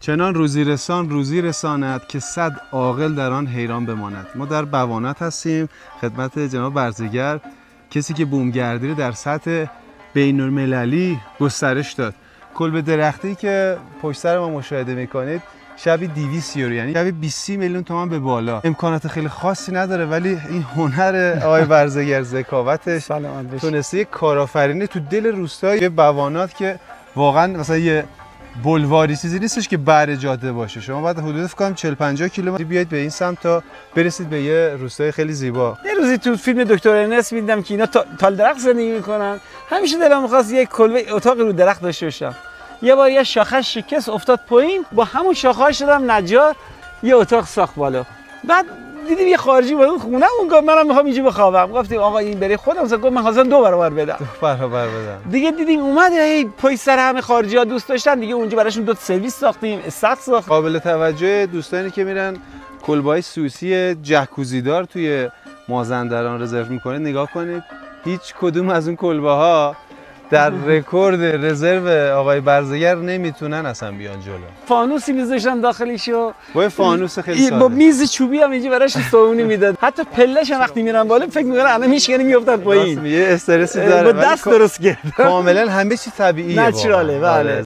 چنان روزی رساند که 100 عاقل در آن حیران بماند. ما در بوانات هستیم خدمت جناب برزگر، کسی که بومگردی رو در سطح بین‌المللی گسترش داد. کلبه درختی که پشت سر ما مشاهده میکنید شبیه 200 یورو، یعنی شبیه 20 میلیون تومان به بالا. امکانات خیلی خاصی نداره، ولی این هنر آقای برزگر، ذکاوتش، تونسته یک کارآفرینی تو دل روستای بوانات که واقعا مثلا یه بلواری چیزی نیستش که بر جاده باشه. شما باید حدود فکر کنم 40-50 کیلومتر بیاید به این سمت تا برسید به یه روستای خیلی زیبا. یه روزی تو فیلم دکتر ارنست دیدم که اینا تال درخت زندگی میکنن. همیشه دلم می‌خواست یک کلبه اتاق رو درخت داشته باشم. یه بار یه شاخه شکست افتاد پایین، با همون شاخه‌ها شدم نجار، یه اتاق ساخت بالا. بعد دیدیم یه خارجی بود خونه، اون گفت منم میخوام اینجا بخوابم. گفتیم آقا این برای خودم، گفت من حاضرم 2 برابر بدم. 2 برابر بدم. دیگه دیدیم اومد هی پای سر همه خارجی‌ها دوست داشتن دیگه، اونجا براشون 2 سرویس ساختیم، سقف ساخت. قابل توجه دوستانی که میرن کلبه‌های سوئیسی جکوزیدار توی مازندران رزرو میکنید، نگاه کنید هیچ کدوم از اون کلبه‌ها در رکورد رزرو آقای برزگر نمیتونن اصلا بیان جلو. فانوسی میذاشتن داخلیشو، با فانوس خیلی ساده، با میز چوبی هم اینجا براش صابونی میداد. حتی پله‌ش وقتی میرن بالا فکر میکنن الان میشکنی میافتاد پایین. یه استرسی داره، با دست درست کرد. کاملا همه چی طبیعیه، نچراله. بله.